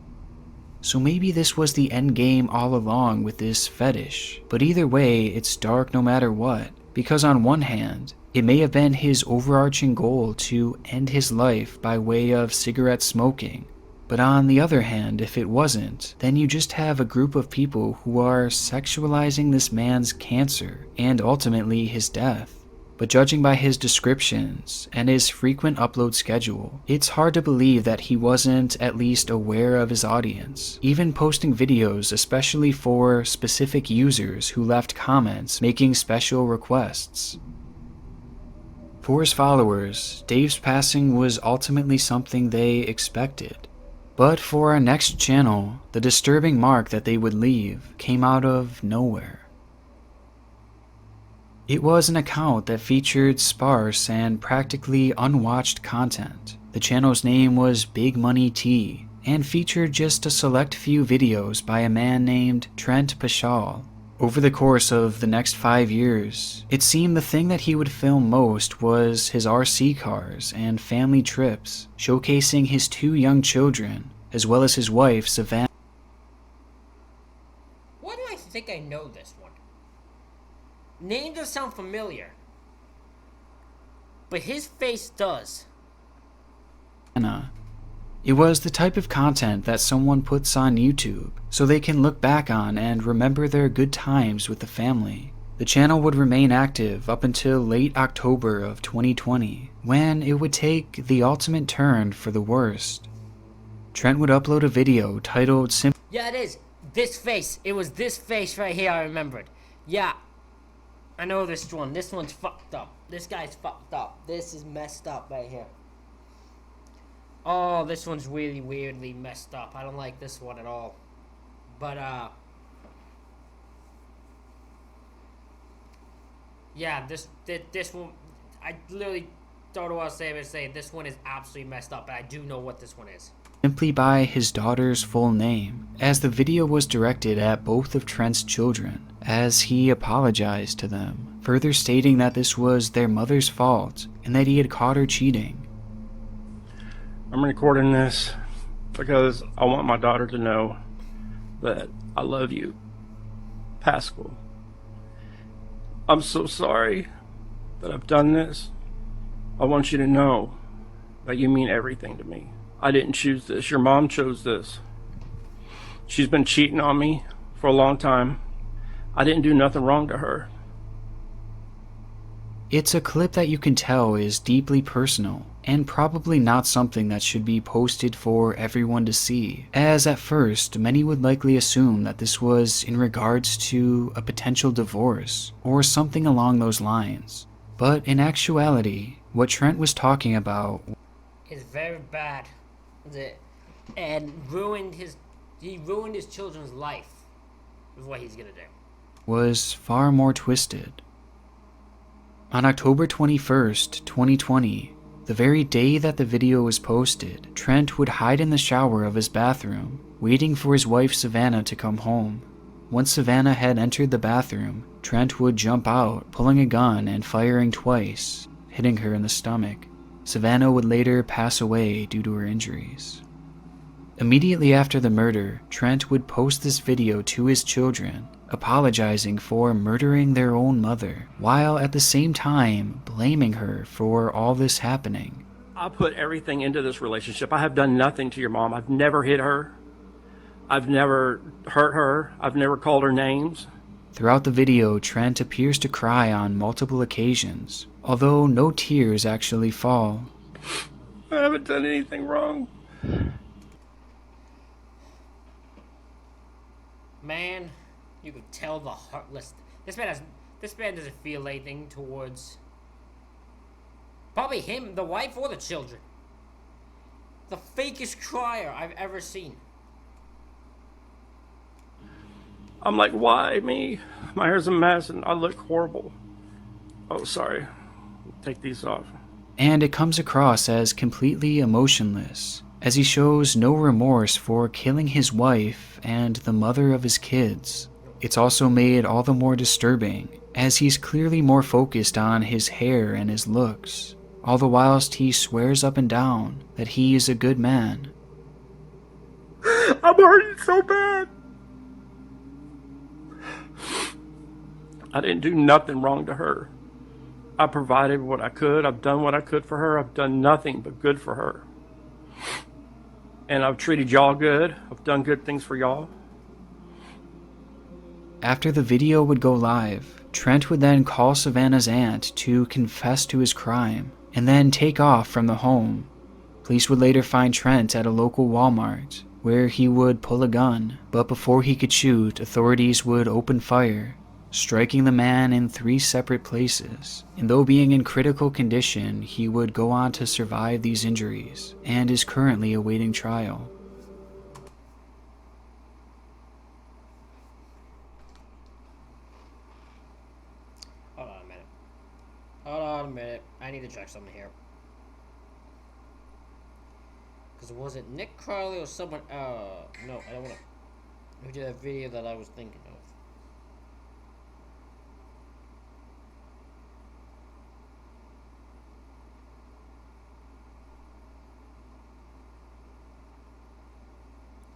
So maybe this was the end game all along with this fetish. But either way, it's dark no matter what, because on one hand, it may have been his overarching goal to end his life by way of cigarette smoking. But on the other hand, if it wasn't, then you just have a group of people who are sexualizing this man's cancer and ultimately his death. But judging by his descriptions and his frequent upload schedule, it's hard to believe that he wasn't at least aware of his audience, even posting videos especially for specific users who left comments making special requests. For his followers, Dave's passing was ultimately something they expected. But for our next channel, the disturbing mark that they would leave came out of nowhere. It was an account that featured sparse and practically unwatched content. The channel's name was Big Money T, and featured just a select few videos by a man named Trent Pashal. Over the course of the next 5 years, it seemed the thing that he would film most was his RC cars and family trips, showcasing his 2 young children, as well as his wife, Savannah. Why do I think I know this one? Name does sound familiar, but his face does. It was the type of content that someone puts on YouTube so they can look back on and remember their good times with the family. The channel would remain active up until late October of 2020, when it would take the ultimate turn for the worst. Trent would upload a video titled simply... Yeah, it is. This face. It was this face right here I remembered. Yeah. I know this one. This one's fucked up. This guy's fucked up. This is messed up right here. Oh, this one's really weirdly messed up. I don't like this one at all. But, yeah, this one, I literally don't know what to say. This one is absolutely messed up, but I do know what this one is. Simply by his daughter's full name, as the video was directed at both of Trent's children, as he apologized to them, further stating that this was their mother's fault and that he had caught her cheating. I'm recording this because I want my daughter to know that I love you, Pascal. I'm so sorry that I've done this. I want you to know that you mean everything to me. I didn't choose this. Your mom chose this. She's been cheating on me for a long time. I didn't do nothing wrong to her. It's a clip that you can tell is deeply personal, and probably not something that should be posted for everyone to see, as at first many would likely assume that this was in regards to a potential divorce, or something along those lines. But in actuality, what Trent was talking about is very bad. And he ruined his children's life with what he's gonna do. was far more twisted. On October 21st, 2020, the very day that the video was posted, Trent would hide in the shower of his bathroom, waiting for his wife Savannah to come home. Once Savannah had entered the bathroom, Trent would jump out, pulling a gun and firing twice, hitting her in the stomach. Savannah would later pass away due to her injuries. Immediately after the murder, Trent would post this video to his children, apologizing for murdering their own mother, while at the same time blaming her for all this happening. I put everything into this relationship. I have done nothing to your mom. I've never hit her. I've never hurt her. I've never called her names. Throughout the video, Trent appears to cry on multiple occasions, although no tears actually fall. I haven't done anything wrong. Man, you could tell the heartless. This man doesn't feel anything towards probably him, the wife, or the children. The fakest crier I've ever seen. I'm like, why me? My hair's a mess and I look horrible. Oh, sorry. Take these off. And it comes across as completely emotionless, as he shows no remorse for killing his wife and the mother of his kids. It's also made all the more disturbing, as he's clearly more focused on his hair and his looks, all the whilst he swears up and down that he is a good man. I'm hurting so bad. I didn't do nothing wrong to her. I provided what I could. I've done what I could for her. I've done nothing but good for her. And I've treated y'all good. I've done good things for y'all. After the video would go live, Trent would then call Savannah's aunt to confess to his crime, and then take off from the home. Police would later find Trent at a local Walmart, where he would pull a gun, but before he could shoot, authorities would open fire, striking the man in 3 separate places. And though being in critical condition, he would go on to survive these injuries, and is currently awaiting trial. Hold on a minute. I need to check something here. Because was it Nick Crowley or someone? No, I don't want to. Who did that video that I was thinking of?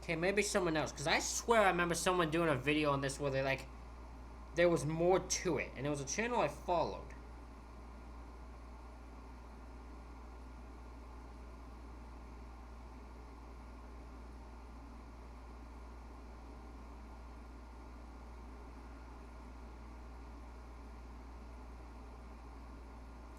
Okay, maybe someone else. Because I swear I remember someone doing a video on this where they like, there was more to it. And it was a channel I followed.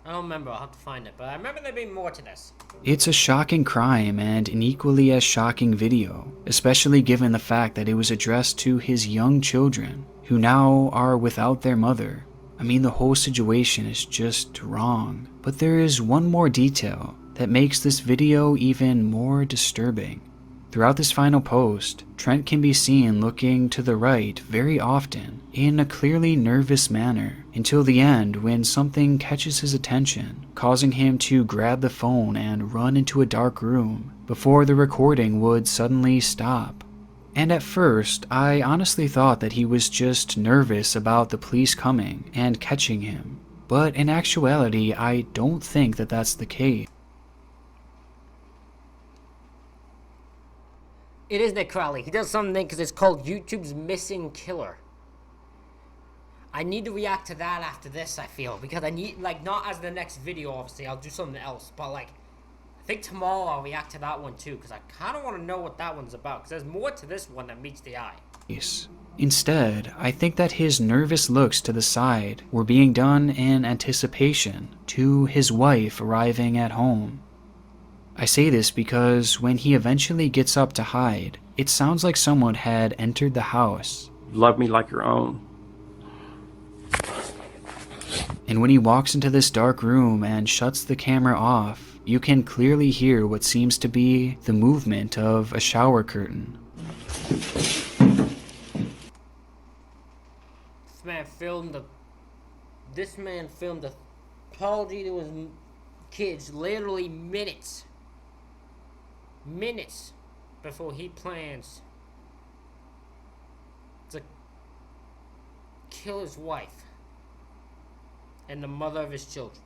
I don't remember, I'll have to find it, but I remember there being more to this. It's a shocking crime and an equally as shocking video, especially given the fact that it was addressed to his young children, who now are without their mother. I mean, the whole situation is just wrong. But there is one more detail that makes this video even more disturbing. Throughout this final post, Trent can be seen looking to the right very often in a clearly nervous manner until the end when something catches his attention, causing him to grab the phone and run into a dark room before the recording would suddenly stop. And at first, I honestly thought that he was just nervous about the police coming and catching him. But in actuality, I don't think that that's the case. It is Nick Crowley. He does something because it's called YouTube's Missing Killer. I need to react to that after this, I feel. Because I need, like, not as the next video, obviously. I'll do something else. But, like, I think tomorrow I'll react to that one, too. Because I kind of want to know what that one's about. Because there's more to this one that meets the eye. Instead, I think that his nervous looks to the side were being done in anticipation to his wife arriving at home. I say this because when he eventually gets up to hide, it sounds like someone had entered the house. Love me like your own. And when he walks into this dark room and shuts the camera off, you can clearly hear what seems to be the movement of a shower curtain. This man filmed a apology to his kids literally minutes before he plans to kill his wife and the mother of his children.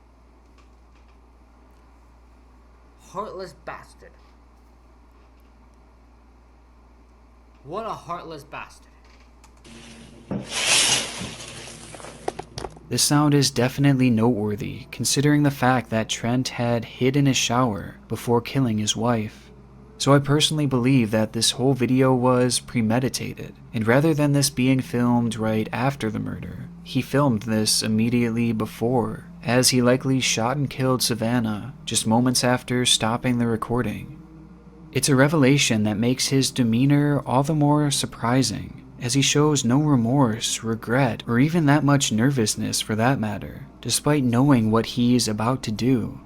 Heartless bastard. What a heartless bastard. This sound is definitely noteworthy, considering the fact that Trent had hid in his shower before killing his wife. So I personally believe that this whole video was premeditated, and rather than this being filmed right after the murder, he filmed this immediately before, as he likely shot and killed Savannah just moments after stopping the recording. It's a revelation that makes his demeanor all the more surprising, as he shows no remorse, regret, or even that much nervousness for that matter, despite knowing what he's about to do.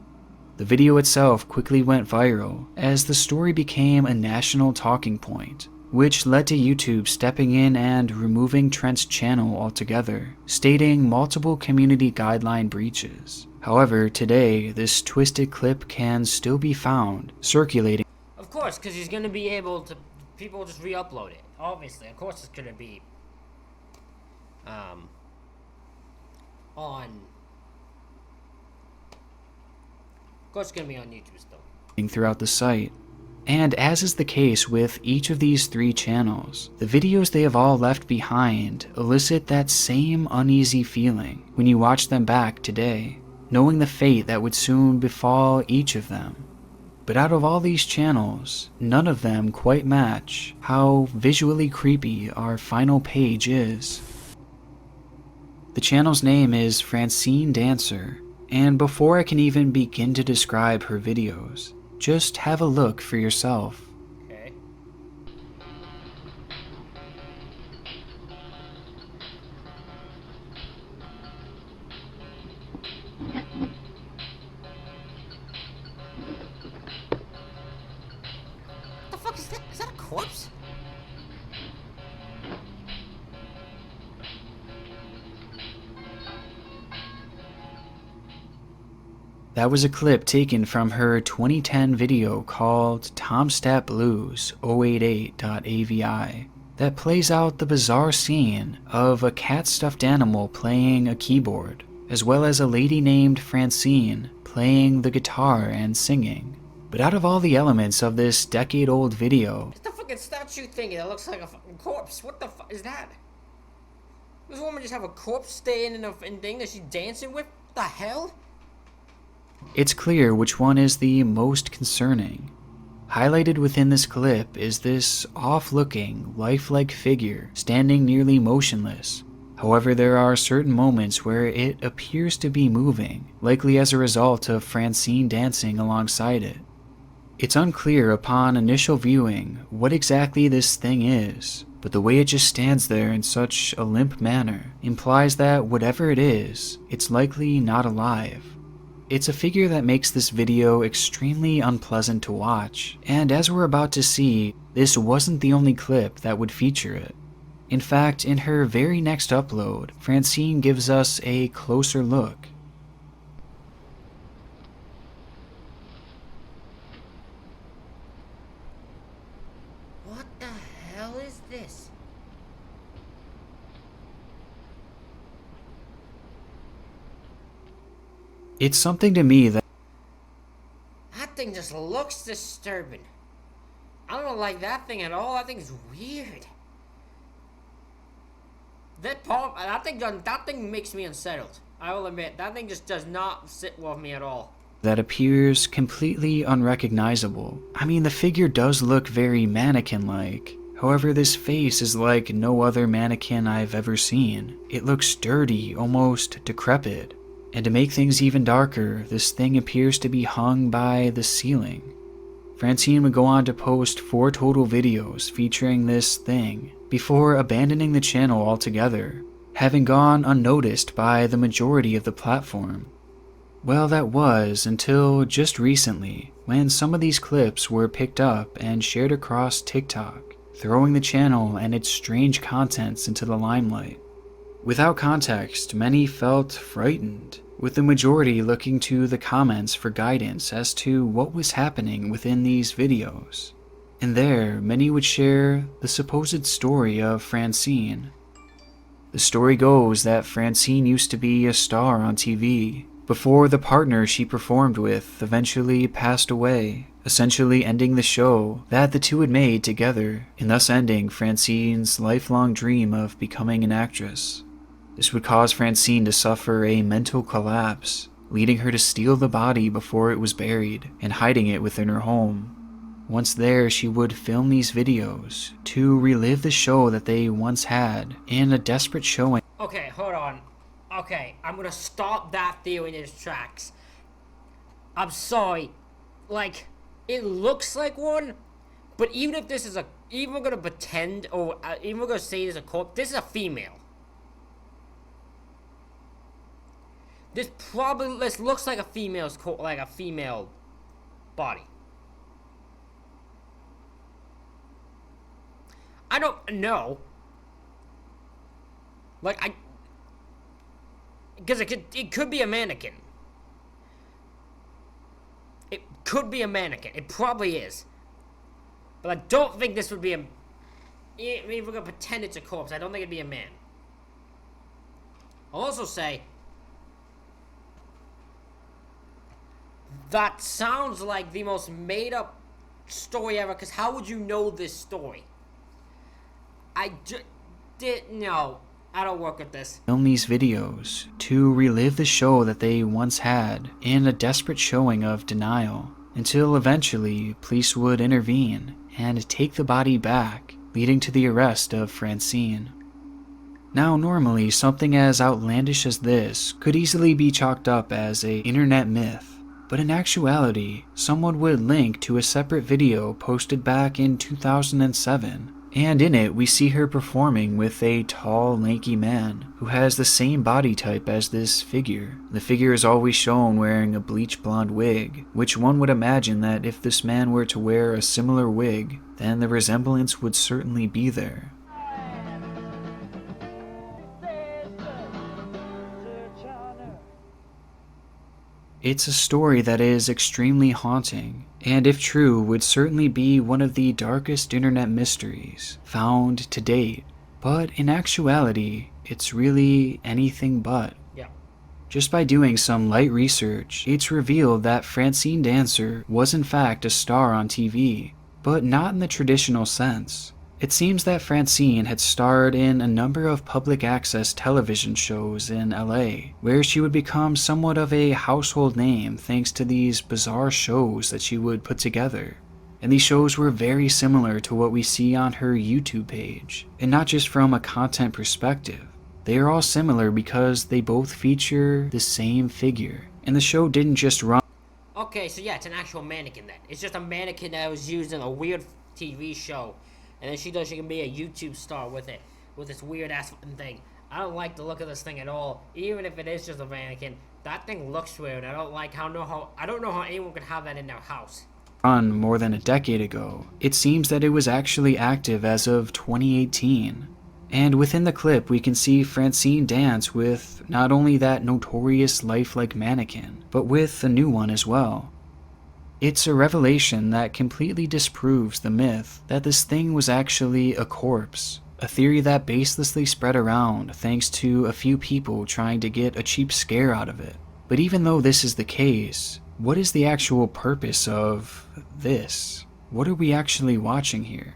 The video itself quickly went viral, as the story became a national talking point, which led to YouTube stepping in and removing Trent's channel altogether, stating multiple community guideline breaches. However, today, this twisted clip can still be found, circulating. Of course, because he's going to be able to, people just re-upload it. Obviously, of course it's going to be on YouTube still. Throughout the site. And as is the case with each of these three channels, the videos they have all left behind elicit that same uneasy feeling when you watch them back today, knowing the fate that would soon befall each of them. But out of all these channels, none of them quite match how visually creepy our final page is. The channel's name is Francine Dancer, and before I can even begin to describe her videos, just have a look for yourself. Okay. What the fuck is that? Is that a corpse? That was a clip taken from her 2010 video called Tomstat Blues 088.avi that plays out the bizarre scene of a cat stuffed animal playing a keyboard, as well as a lady named Francine playing the guitar and singing. But out of all the elements of this decade-old video, It's the fucking statue thingy that looks like a fucking corpse. What the fuck is that? Does this woman just have a corpse staying in a thing that she's dancing with? What the hell? it's clear which one is the most concerning. Highlighted within this clip is this off-looking, lifelike figure standing nearly motionless. However, there are certain moments where it appears to be moving, likely as a result of Francine dancing alongside it. It's unclear upon initial viewing what exactly this thing is, but the way it just stands there in such a limp manner implies that whatever it is, it's likely not alive. It's a figure that makes this video extremely unpleasant to watch, and as we're about to see, this wasn't the only clip that would feature it. In fact, in her very next upload, Francine gives us a closer look. What the hell is this? It's something to me that That thing just looks disturbing. I don't like that thing at all. That thing's weird. That thing makes me unsettled. I will admit, that thing just does not sit with me at all. that appears completely unrecognizable. I mean, the figure does look very mannequin-like. However, this face is like no other mannequin I've ever seen. It looks dirty, almost decrepit. And to make things even darker, this thing appears to be hung by the ceiling. Francine would go on to post 4 total videos featuring this thing, before abandoning the channel altogether, having gone unnoticed by the majority of the platform. Well, that was until just recently, when some of these clips were picked up and shared across TikTok, throwing the channel and its strange contents into the limelight. Without context, many felt frightened, with the majority looking to the comments for guidance as to what was happening within these videos. And there, many would share the supposed story of Francine. The story goes that Francine used to be a star on TV, before the partner she performed with eventually passed away, essentially ending the show that the two had made together, and thus ending Francine's lifelong dream of becoming an actress. This would cause Francine to suffer a mental collapse, leading her to steal the body before it was buried and hiding it within her home. Once there, she would film these videos to relive the show that they once had in a desperate showing. Okay, hold on. Okay, I'm gonna stop that theory in its tracks. I'm sorry. Like, it looks like one, but even if this is a, even we're gonna pretend, or even we're gonna say this is a corpse, this is a female. This looks like a female's like a female body. I don't know. Like, because it could be a mannequin. It could be a mannequin. It probably is. But I don't think this would be a, if we're gonna pretend it's a corpse, I don't think it'd be a man. I'll also say, that sounds like the most made up story ever, because how would you know this story? No, I don't work with this. Film these videos to relive the show that they once had in a desperate showing of denial, until eventually police would intervene and take the body back, leading to the arrest of Francine. Now, normally, something as outlandish as this could easily be chalked up as an internet myth, but in actuality, someone would link to a separate video posted back in 2007, and in it we see her performing with a tall, lanky man who has the same body type as this figure. The figure is always shown wearing a bleach blonde wig, which one would imagine that if this man were to wear a similar wig, then the resemblance would certainly be there. It's a story that is extremely haunting, and if true, would certainly be one of the darkest internet mysteries found to date. But in actuality, it's really anything but. Yeah. Just by doing some light research, it's revealed that Francine Dancer was in fact a star on TV, but not in the traditional sense. It seems that Francine had starred in a number of public access television shows in LA, where she would become somewhat of a household name thanks to these bizarre shows that she would put together. And these shows were very similar to what we see on her YouTube page, and not just from a content perspective. They are all similar because they both feature the same figure, and the show didn't just run. Okay, so yeah, it's an actual mannequin then. It's just a mannequin that was used in a weird TV show. And then she can be a YouTube star with it, with this weird ass thing. I don't like the look of this thing at all. Even if it is just a mannequin, that thing looks weird. I don't know how anyone could have that in their house. Run more than a decade ago. It seems that it was actually active as of 2018. And within the clip, we can see Francine dance with not only that notorious lifelike mannequin, but with a new one as well. It's a revelation that completely disproves the myth that this thing was actually a corpse, a theory that baselessly spread around thanks to a few people trying to get a cheap scare out of it. But even though this is the case, what is the actual purpose of this? What are we actually watching here?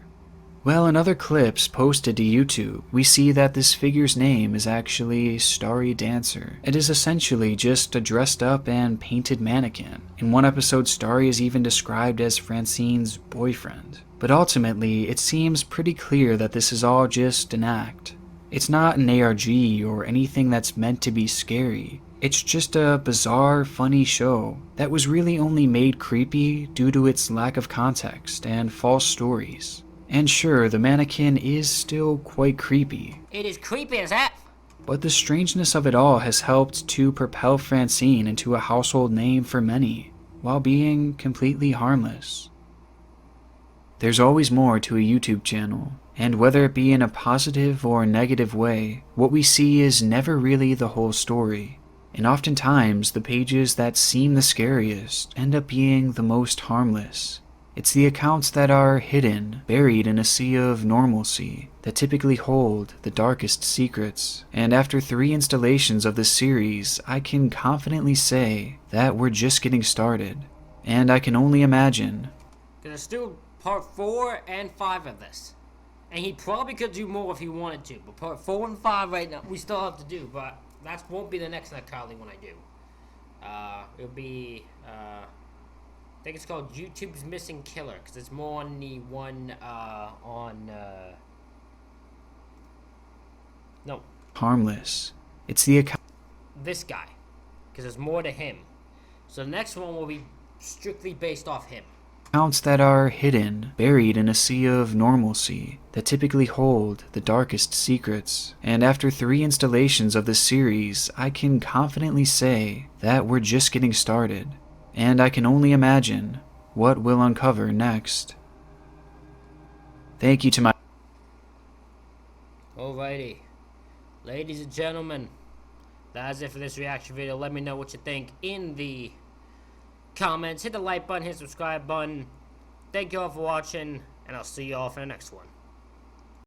Well, in other clips posted to YouTube, we see that this figure's name is actually Starry Dancer. It is essentially just a dressed up and painted mannequin. In one episode, Starry is even described as Francine's boyfriend. But ultimately, it seems pretty clear that this is all just an act. It's not an ARG or anything that's meant to be scary. It's just a bizarre, funny show that was really only made creepy due to its lack of context and false stories. And sure, the mannequin is still quite creepy. It is creepy as F. But the strangeness of it all has helped to propel Francine into a household name for many, while being completely harmless. There's always more to a YouTube channel, And whether it be in a positive or negative way, what we see is never really the whole story. And oftentimes, the pages that seem the scariest end up being the most harmless. It's the accounts that are hidden, buried in a sea of normalcy, that typically hold the darkest secrets. And after 3 installations of this series, I can confidently say that we're just getting started. And I can only imagine. Gonna do part 4 and 5 of this. And he probably could do more if he wanted to. But part 4 and 5 right now, we still have to do. But that won't be the next Crowley when I do. It'll be, I think it's called YouTube's Missing Killer. Because it's more on the one, no. Harmless. It's the account. This guy. Because there's more to him. So the next one will be strictly based off him. Accounts that are hidden, buried in a sea of normalcy, that typically hold the darkest secrets. And after 3 installations of this series, I can confidently say that we're just getting started. And I can only imagine what we'll uncover next. Thank you to my... Alrighty. Ladies and gentlemen, that's it for this reaction video. Let me know what you think in the comments. Hit the like button, hit the subscribe button. Thank you all for watching, and I'll see you all for the next one.